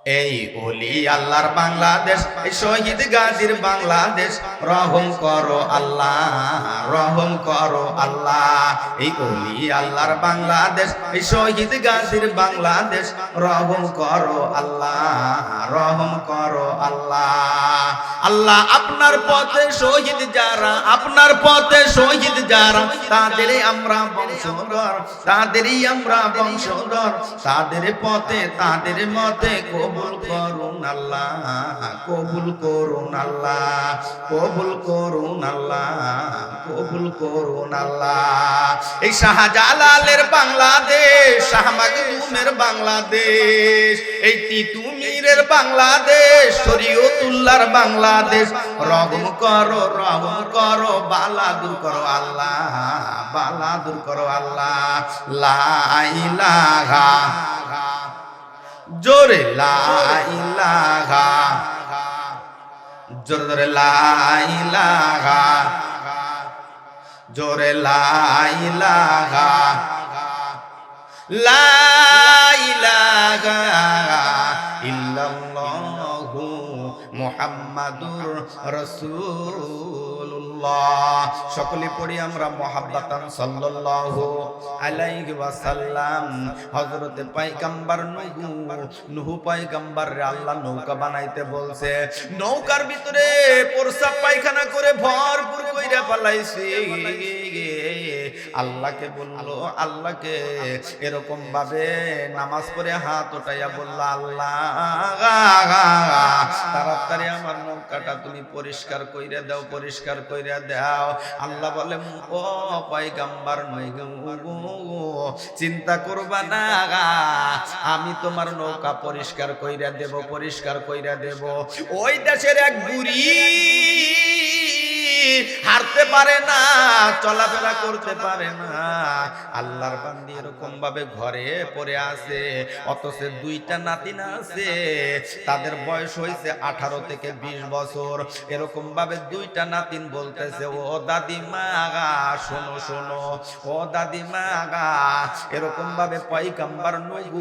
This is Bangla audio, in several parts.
এই ওলি আল্লাহর বাংলাদেশ, এই শহীদ গাজীর বাংলাদেশ, রহম করো আল্লাহ, রহম করো আল্লাহ। এই ওলি আল্লাহর বাংলাদেশ, এই শহীদ গাজীর বাংলাদেশ, রহম করো আল্লাহ, রহম করো আল্লাহ। আল্লাহ আপনার পথে শহীদ যারা, আপনার পথে শহীদ যারা, তাদেরই আমরা বংশধর, তাদেরই আমরা বংশধর, তাদের পথে তাদের মতে কবুল করুন আল্লাহ, কবুল করুন আল্লাহ, কবুল করুন আল্লাহ, কবুল করুন আল্লাহ। এই শাহজালালের বাংলাদেশ, শাহ মাকদুমের বাংলাদেশ, এই তিতুমিরের বাংলাদেশ, শরীয়তুল্লাহর বাংলাদেশ, রহম করো, রহম করো, বালা দূর করো আল্লাহ, বালা দূর করো আল্লাহ। লা ইলাহা, জোরে লা ইলাহা, জোরে জোরে লা ইলাহা, জোরে লা ইলাহা, লা ইলাহা ইল্লাল্লাহু মুহাম্মাদুর রাসূলুল্লাহ। সকলে পড়ি আমরা মুহাব্বাতান সাল্লাল্লাহু আলাইহি ওয়াসাল্লাম। হযরতে পয়গম্বর নূহ পয়গম্বর রে আল্লাহ নৌকা বানাইতে বলছে, নৌকার ভিতরে প্রস্রাব পায়খানা করে ভরপুর কইরা ফলাইছে। আল্লাহকে বলল, আল্লাহকে এরকম ভাবে নামাজ পড়ে হাত উঠাইয়া বলল, আল্লাহ তাড়াতাড়ি আমার নৌকাটা তুমি পরিষ্কার কইরা দাও, পরিষ্কার কইরা দাও। আল্লাহ বলে, ও পয়গম্বর চিন্তা করবা না, আমি তোমার নৌকা পরিষ্কার কইরা দেব, পরিষ্কার কইরা দেব। ওই দেশের এক বুড়ি হারতে পারে না, চলাফেরা করতে পারে না, আল্লাহর বান্দি এরকম ভাবে ঘরে পড়ে আছে, অথচ দুইটা নাতিন আছে, তাদের বয়স হয়েছে 18 থেকে 20 বছর। এরকম ভাবে দুইটা নাতিন বলতেছে, ও দাদিমা শোনো শোনো, ও দাদিমা এরকম ভাবে পয়গম্বর নূহ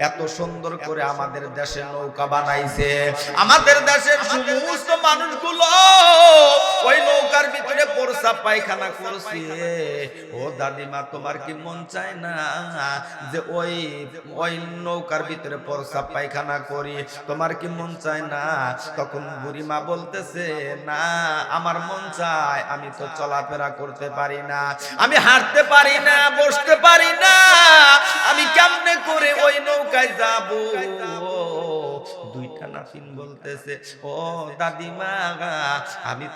এত সুন্দর করে আমাদের দেশে নৌকা বানাইছে, আমাদের দেশের সমস্ত মানুষগুলো ওই নৌকার ভিতরে প্রস্রাব পায়খানা করছে। ও দাদিমা তোমার কি মন চায় না যে ওই ওই নৌকার ভিতরে প্রস্রাব পায়খানা করি? তোমার কি মন চায় না? তখন বুড়িমা বলতেছে, না আমার মন চায়, আমি তো চলাফেরা করতে পারি না, আমি হাঁটতে পারি না, বসতে পারি না, আমি কেমনে করে ওই নৌকায় যাব? দুইটা নাতিন বলতেছে, ও দাদিমা আমি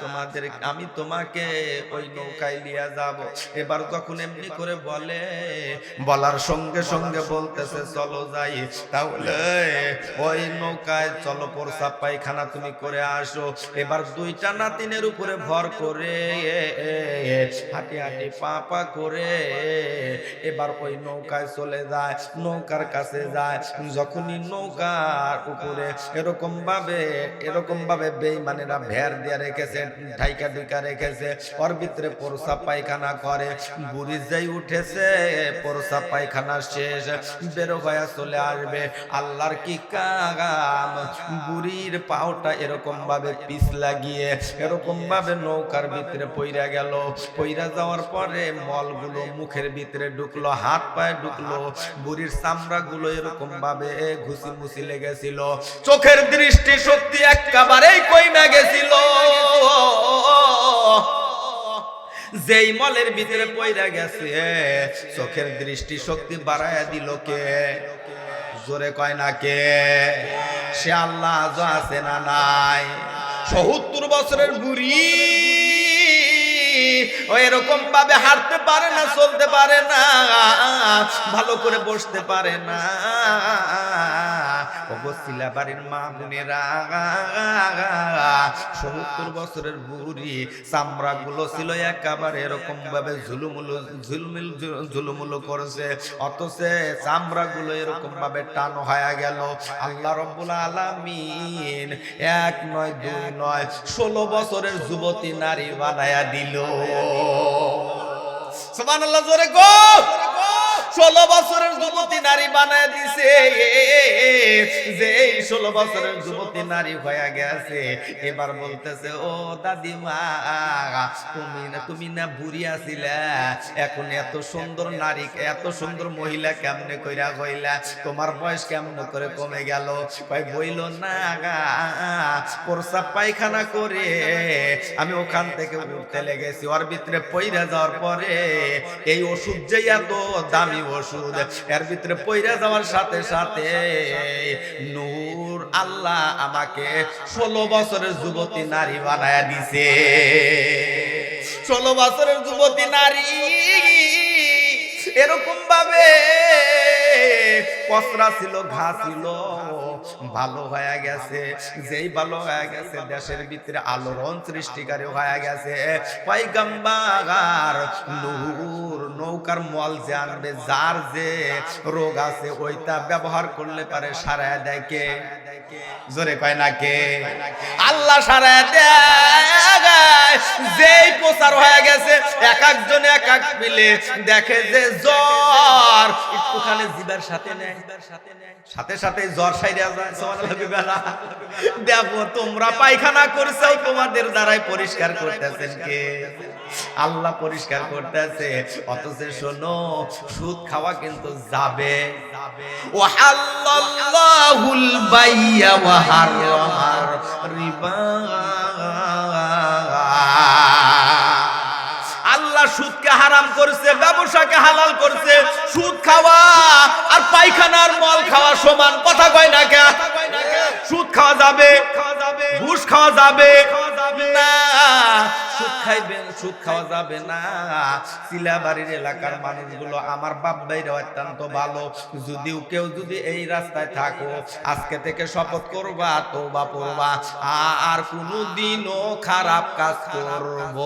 তোমাকে ওই নৌকায় নিয়ে যাব। এবার যখন এমনি করে বলে, বলার সঙ্গে সঙ্গে বলতেছে, চলো যাই, তাহলে ওই নৌকায় চলো, প্রস্রাব পায়খানা তুমি করে আসো। এবার দুইটা নাতিনের উপরে ভর করে হাঁটি হাঁটি পা পা করে এবার ওই নৌকায় চলে যায়, নৌকার কাছে যায়। যখনই নৌকার উপরে এরকম ভাবে বেঈমানেরা ভের দিয়ে রেখেছে, ঢাইকা ঢুকা রেখেছে, ওর ভিতরে প্রস্রাব পায়খানা করে। বুড়ি যাই উঠেছে, প্রস্রাব পায়খানা শেষ, বের হয়ে চলে আসবে। আল্লাহর কি কাম, বুড়ির পাওটা এরকম ভাবে পিছ লাগিয়ে এরকম ভাবে নৌকার ভিতরে পইরা গেল। পইরা যাওয়ার পরে মলগুলো মুখের ভিতরে ঢুকলো, হাত পায়ে ঢুকলো, বুড়ির চামড়া গুলো এরকম ভাবে ঘুষি মুছি লেগেছিল, চোখের দৃষ্টি শক্তি একেবারেই কমে গেছিল। যেই মলের ভিতরে পইরা গেছে, চোখের দৃষ্টি শক্তি বাড়ায়া দিল কে? জোরে কয় না কে? সে আল্লাহ আজও আছে না নাই? ৭০ বছরের বুড়ি ও এরকম ভাবে হাঁটতে পারে না, চলতে পারে না, ভালো করে বসতে পারে না। অবস্থিলা বাড়ির মা বোনেরা, ৭০ বছরের বুড়ি, চামড়া গুলো ছিল একেবারে এরকম ভাবে ঝুলুমুলু করেছে, অথচ চামড়া গুলো এরকম ভাবে টান হয়ে গেল। আল্লাহ রাব্বুল আলামিন ১ নয় ২ নয় ১৬ বছরের যুবতী নারী বানায়া দিল। সুবহানাল্লাহ, জোরে গো। 16 বছরের যুবতী নারী বানায় দিছে। যে 16 বছরের যুবতী নারী হয়ে গেছে, এবার বলতেছে ও দাদিমা, তুমি না বুড়ি আছিলা, এখন এত সুন্দর নারী, এত সুন্দর মহিলা কেমনে কইরা হইলা, তোমার বয়স কেমনে করে কমে গেল? কই বইল না, প্রস্রাব পায়খানা করে আমি ওখান থেকে উঠতে লেগেছি, ওর ভিতরে পইরা যাওয়ার পরে এই ওষুধ যে এত দামি ওষুধ, এর ভিতরে পইরা যাওয়ার সাথে সাথে নূর আল্লাহ আমাকে 16 বছরের যুবতী নারী বানায়া দিছে। 16 বছরের যুবতী নারী এরকম ভাবে কসরা ছিল, ঘা ছিল, ভালো হয়ে গেছে। যেই ভালো হয়ে গেছে, দেশের ভিতরে আলোড়ন সৃষ্টিকারী হয়ে গেছে। পয়গম্বর নূর নৌকার মল যে আনবে, যার যে রোগ আছে ওইটা ব্যবহার করলে পারে সারায় দেয় কে? জোরে কয় না কে? আল্লাহ সারায় দেয়। যেই প্রচার হয়ে গেছে, এক একজন এক এক মিলে দেখে যে জ্বর একটুখানি জিবার সাথে নেয়, সাথে সাথে জ্বর সাইরা যায়। সুবহানাল্লাহ। দেখো তোমরা পায়খানা করছো, তোমাদের দ্বারাই পরিষ্কার করতেছেন কে? আল্লাহ পরিষ্কার করতেছে। অথচ শোনো, সুদ খাওয়া কিন্তু যাবে। ওয়াহাল্লাল্লাহুল বাইয়া ওয়া হারামার রিবা। আল্লাহ সুদকে হারাম করছে, ব্যবসাকে হালাল করছে। সুদ খাওয়া আর পায়খানার মল খাওয়া সমান, কথা কয় না কে? সুদ খাওয়া যাবে, ঘুষ খাওয়া যাবে না, সুদ খাইবেন, সুদ খাওয়া যাবে না। সিলাবাড়ির এলাকার মানুষগুলো আমার বাপ ভাইরা অত্যন্ত ভালো। যদিও কেউ যদি এই রাস্তায় থাকো, আজকে থেকে শপথ করবা, তওবা করবা, আর কোনোদিনও খারাপ কাজ করব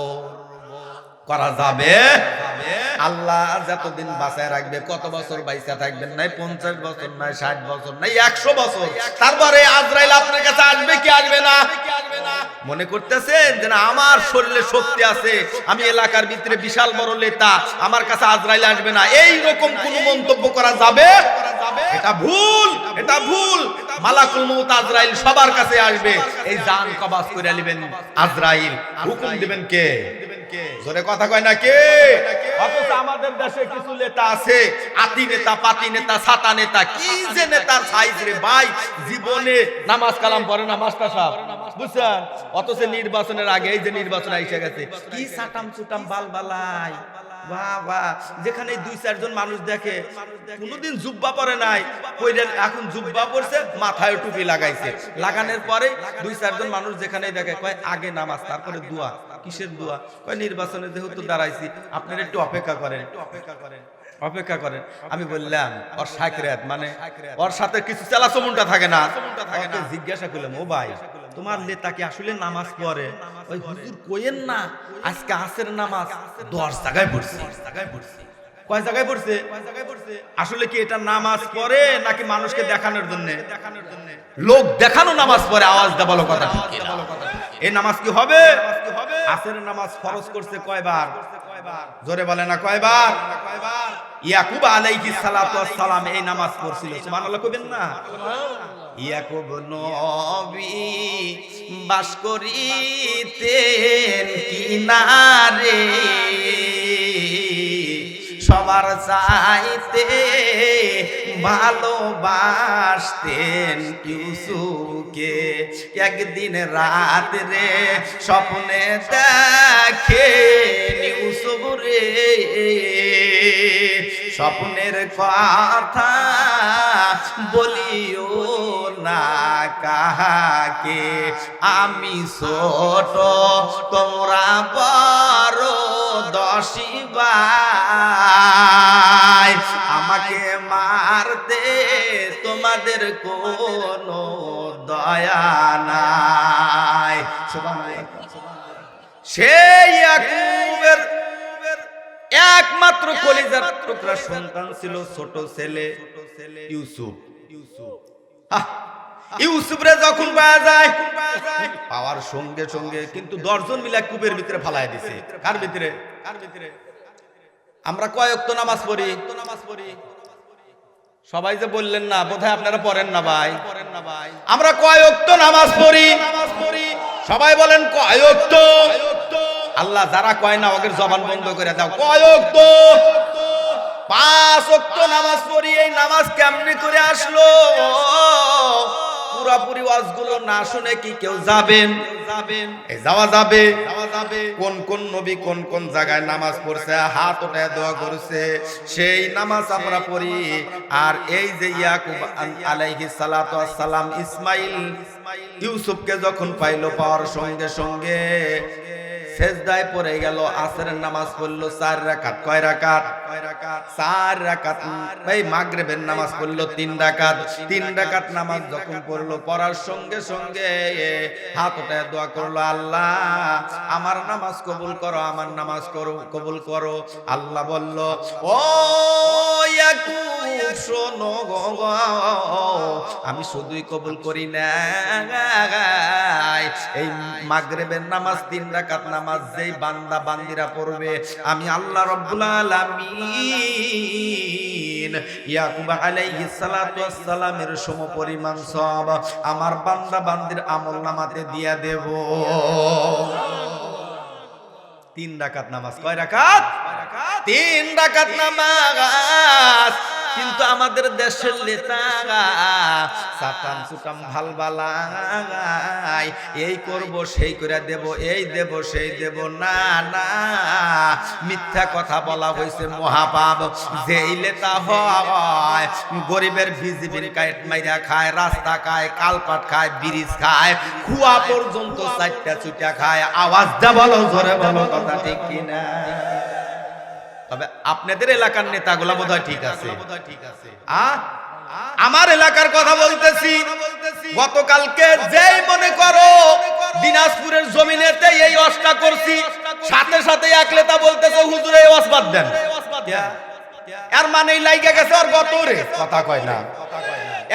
করা যাবে। আল্লাহ যতদিন বাঁচায় রাখবে, কত বছর বাইচা থাকবেন, নাই 50 বছর, নাই 60 বছর, নাই 100 বছর, তারপরে আজরাইল আপনার কাছে আসবে কি আসবে না? মনে করতেছেন যে না আমার শরীরে শক্তি আছে, আমি এলাকার ভিতরে বিশাল বড় নেতা, আমার কাছে আজরাইল আসবে না, এই রকম কোন মন্তব্য করা যাবে? এটা ভুল, এটা ভুল। মালাকুল মউত আজরাইল সবার কাছে আসবে, এই জান কবাজ করে নেবেন আজরাইল, হুকুম দিবেন কে? জোরে কথা কয় না কে? অথচ আমাদের দেশে কিছু নেতা আছে, আতি নেতা, পাতি নেতা, ছাতা নেতা, কি যে নেতার সাইজ রে ভাই, জীবনে নামাজ কালাম পড়ে না মাস্টার সাহেব, বুঝছেন? অথচ নির্বাচনের আগে, এই যে নির্বাচন এসে গেছে, কি সাটাম চুটাম বালবালাই, বাহ বাহ, যেখানে 2-4 জন মানুষ দেখে, কোনোদিন জুব্বা পরে নাই, এখন জুব্বা পরছে, মাথায় টুপি লাগাইছে, লাগানোর পরে 2-4 জন মানুষ যেখানে দেখে, কয় আগে নামাজ তারপরে দোয়া। কিসের দোয়া? কয় নির্বাচনে যেহেতু দাঁড়াইছি, আপনারা একটু অপেক্ষা করেন, অপেক্ষা করেন। আমি বললাম ওর সাকরাত, মানে ওর সাথে কিছু চালাচমুনটা থাকে না। ওকে জিজ্ঞাসা করলাম, ও ভাই তোমার নেতা কি আসলে নামাজ পড়ে? ওই হুজুর কইেন না, আজকে আসরের নামাজ 10 জায়গায় পড়ছি। কয় জায়গায় পড়ছে? আসলে কি এটা নামাজ পড়ে নাকি মানুষকে দেখানোর জন্য? লোক দেখানো নামাজ পড়ে, আওয়াজ দা বলো কথা ঠিক কি না? এই নামাজ কি হবে? আসরের নামাজ ফরজ করছে কয়বার? জোরে বলে না কয়বার? ইয়াকুব আলাইহিস সালাতু ওয়াস সালাম এই নামাজ পড়ছিল, সুবহানাল্লাহ কইবেন না? ইয়াকুব নবী বাস করিতেন কিনারে, সবার চাইতে ভালোবাসতেন ইউসুফকে। একদিন রাত্রে স্বপ্নে দেখেন ইউসুফ রে, স্বপ্নের কথা বলিও না কাহাকে, আমি ছোট তোমরা বড় 10 ভাই, আমাকে মারতে তোমাদের কোনো দয়া নাই। সেই ইয়াকুবের একমাত্র কলিজার টুকরা সন্তান ছিল ছোট ছেলে ইউসুফ। ইউসুফরে যখন পাওয়া যায়, পাওয়ার সঙ্গে সঙ্গে কিন্তু 10 জন মিলে কূপের ভিতরে ফালায় দিছে। কার ভিতরে? আমরা কয় ওয়াক্ত নামাজ পড়ি? সবাই যে বললেন না, বোধহয় আপনারা পড়েন না ভাই। আমরা কয় ওয়াক্ত নামাজ পড়ি? সবাই বলেন কয় ওয়াক্ত? আল্লাহ যারা কয় না ওদের জবান বন্ধ করে দাও। কয় ওয়াক্ত? 5 ওয়াক্ত নামাজ পড়ি। এই নামাজ কেমনে করে আসলো? পুরাপুরি ওয়াজগুলো না শুনে কি কেউ যাবেন? এই যাওয়া যাবে। কোন কোন নবী কোন কোন জায়গায় নামাজ পড়ছে, হাত উঠায় দোয়া করছে, সেই নামাজ আমরা পড়ি। আর এই যে ইয়াকুব আলাইহিস সালাতু ওয়াস সালাম ইসমাইল ইউসুফকে যখন পাইলো, পাওয়ার সঙ্গে সঙ্গে সেজদায় পড়ে গেল, আসরের নামাজ পড়লো 4 রাকাত। কয় রাকাত? 4 রাকাত। ভাই মাগরিবের নামাজ পড়লো 3 রাকাত। 3 রাকাত নামাজ যখন পড়লো, পড়ার সঙ্গে সঙ্গে হাত উঠায় দোয়া করলো, আল্লাহ আমার নামাজ কবুল করো, আমার নামাজ কবুল করো। আল্লাহ বলল, ও ইয়াকুব শোনো গো, আমি শুধুই কবুল করি না, এই মাগরিবের নামাজ 3 রাকাত নামাজ যেই বান্দা বান্দিরা পড়বে, আমি আল্লাহ রাব্বুল আলামিন ইয়াকুব আলাইহিস সালাতু ওয়াস সালামের সমপরিমাণ সওয়াব আমার বান্দা বান্দির আমলনামাতে দিয়া দেব। 3 রাকাত নামাজ। কয় রাকাত? 3 রাকাত নামাজ। কিন্তু আমাদের দেশের নেতারা সাতাম সুতাম ভাল বালাই, এই করব সেই করে দেব, এই দেব সেই দেব। না না, মিথ্যা কথা বলা হয়েছে মহাপাপ। যেই নেতা হয় গরিবের ভিজিবির কাইট মাইরা খায়, রাস্তা খায়, কালপাট খায়, ব্রিজ খায়, খুয়া পর্যন্ত 4টা চুটা খায়। আওয়াজটা বলো, জোরে বলো, কথা ঠিক কিনা? তবে আপনাদের এলাকার নেতাগুলা বোধহয় ঠিক আছে। আমার এলাকার কথা বলতেছি। গতকালকে যেই মনে করো দিনাজপুরের জমিনেতে এই ওয়াজটা করছি, সাথে সাথে এক নেতা বলতেছে হুজুর এই ওয়াজ বাদ দেন। এর মানে লাইগা গেছে আর গতরে কথা কয় না,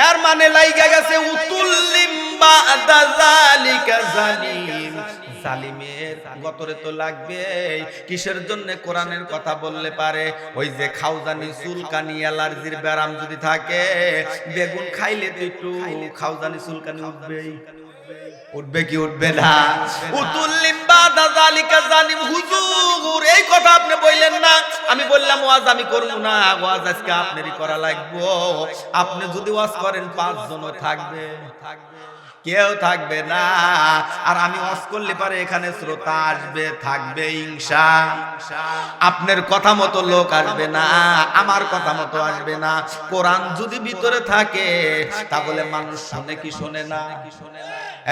এর মানে লাইগা গেছে উতুল্লিম বাদা যালিকা জালিম। জালিমের গতরে তো লাগবে। কিসের জন্য? কোরআনের কথা বললে পারে। ওই যে খাউজানি, চুলকানি, অ্যালার্জির ব্যারাম যদি থাকে, বেগুন খাইলে তো একটু খাউজানি চুলকানি উঠবেই। উঠবে কি উঠবে না? উতুল্লিম বাদা যালিকা জালিম। হুজুর এই কথা আপনি বললেন না। আমি বললাম ওয়াজ আমি করব না, ওয়াজ আজকে আপনারই করা লাগবে। আপনি যদি ওয়াজ করেন 5 জনও থাকবে, কেউ থাকবে না। আর আমি ওয়াজ করলে পারে এখানে শ্রোতা আসবে, থাকবে ইনশাআল্লাহ। আপনার কথা মতো লোক আসবে না, আমার কথা মতো আসবে না। কোরআন যদি ভিতরে থাকে তাহলে মানুষ শুনে কি শোনে না?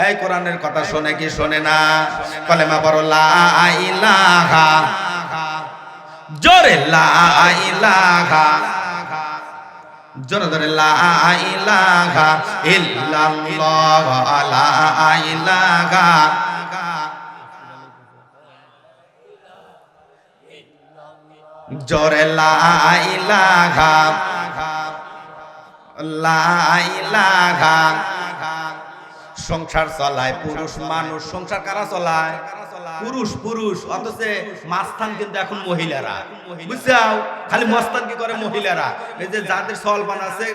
এই কোরআনের কথা শোনে কি শোনে না? কলেমা পড়ো লা ইলাহা, জোরে লা ইলাহা, জোরে জোরে লা ইলাহা ইল্লাল্লাহ, লা ইলাহা জোরে লা ইলাহা, লা ইলাহা। সংসার চলায় পুরুষ মানুষ। সংসার কারা চলায়? পুরুষ। পুরুষ অথচ মাস্তান কিন্তু এখন মহিলারা, বুঝছাও? খালি মস্তান কি করে মহিলারা। এই যে যাদের সলবান আছে,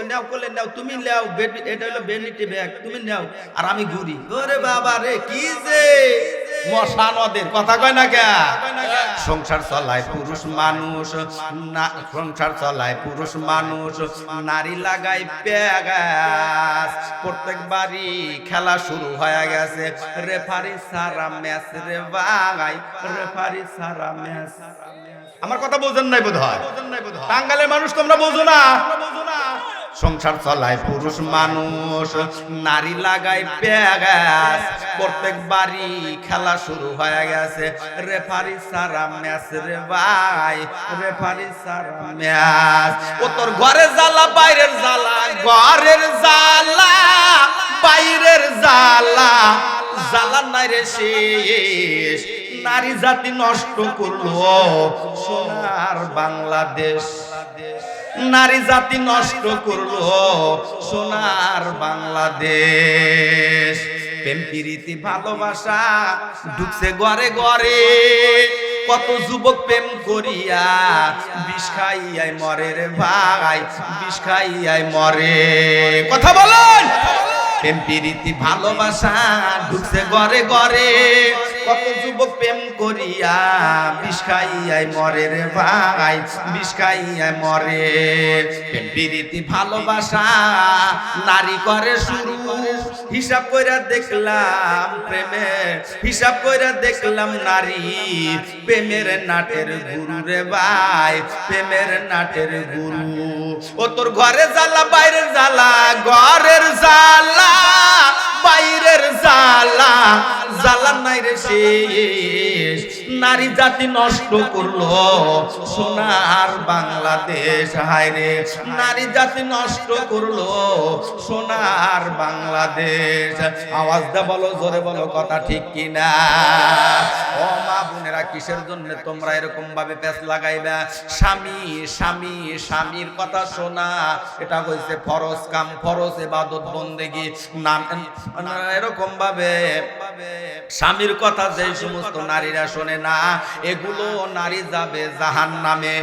নাও করলে নাও, তুমি নাও, এটা হলো বেনিটি ব্যাগ, তুমি নাও, আর আমি ঘুরি। ওরে বাবা রে, কি যে মশা নদের কথা কয় না কে? সংসার চলায় পুরুষ মানুষ, সংসার চলায় পুরুষ মানুষ, নারী লাগাই পেগাস। প্রত্যেক বাড়ি খেলা শুরু হয়ে গেছে, রেফারি সারা ম্যাচ রে ভাই, রেফারি সারা ম্যাচ। আমার কথা বোঝেন নাই বোধহয়? টাঙ্গালের মানুষ তোমরা বোঝো না। সংসার চলায় পুরুষ মানুষ, নারী লাগাই পেগাস। প্রত্যেক বাড়ি খেলা শুরু হয়ে গেছে, রেফারি সারা ম্যাচ রে ভাই, রেফারি সারা ম্যাচ। ও তোর ঘরে জ্বালা, বাইরের জ্বালা, ঘরের জ্বালা, বাইরের জ্বালা, জ্বালা নাই রে শেষ। নারী জাতি নষ্ট করলো সোনার বাংলাদেশ, নারী জাতি নষ্ট করলো সোনার বাংলাদেশ। প্রেম প্রীতি ভালোবাসা ঢুকছে ঘরে ঘরে, কত যুবক প্রেম করিয়া বিষ খাইয়াই মরে রে ভাই, বিষ খাইয়াই মরে। কথা বলেন, প্রেম প্রীতি ভালোবাসা ঢুকছে ঘরে ঘরে, কত যুবক প্রেম করিয়া বিষ খাইয়াই মরে রে ভাই, বিষ খাইয়াই মরে। প্রেম প্রীতি ভালোবাসা নারী করে শুরু, হিসাব কইরা দেখলাম প্রেমের, হিসাব কইরা দেখলাম নারী প্রেমের নাটের গুরু রে ভাই, প্রেমের নাটের গুরু। ও তোর ঘরে জ্বালা বাইরের জ্বালা, ঘরের জ্বালা বাইরের জ্বালা, জ্বালা নাই রে শেষ। নারী জাতি নষ্ট করলো সোনার বাংলাদেশ, হায় রে নারী জাতি নষ্ট করলো সোনার বাংলাদেশ। আওয়াজ দা বলো, জোরে বলো, কথা ঠিক কিনা? ও মা বোনেরা, কিসের জন্য তোমরা এরকম ভাবে পেঁচ লাগাইবা? স্বামী স্বামী স্বামীর কথা শোনা, এটা হইছে ফরজ কাম, ফরজ ইবাদত বন্দেগী। নাম এরকম ভাবে স্বামীর কথা যে সমস্ত নারীরা শোনে না, এগুলো নারী যাবে জাহান্নামে,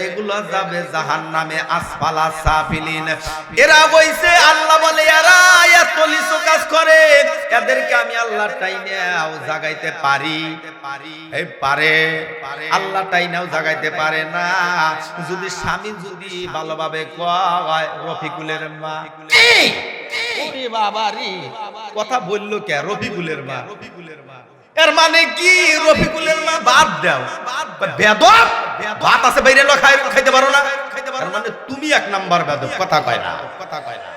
এগুলো যাবে জাহান্নামে, আসফালা সাফিলিন। এরা হইছে, আল্লাহ বলে এরা এত লিচু কাজ করে, এদেরকে আমি আল্লাহ টাইনাও জাগাইতে পারি, এই পারে আল্লাহ টাইনাও জাগাইতে পারে না। যদি স্বামী যদি ভালোভাবে কয়, রফিকুলের মা, বাবারি কথা বললো কে? রফিকুলের মা, এর মানে কি? রফিকুলের মা বাদ দাও, বেদব, ভাত আছে বাইরে খাইতে পারো না, এর মানে তুমি এক নাম্বার বেদব। কথা কয় না, কথা কয় না।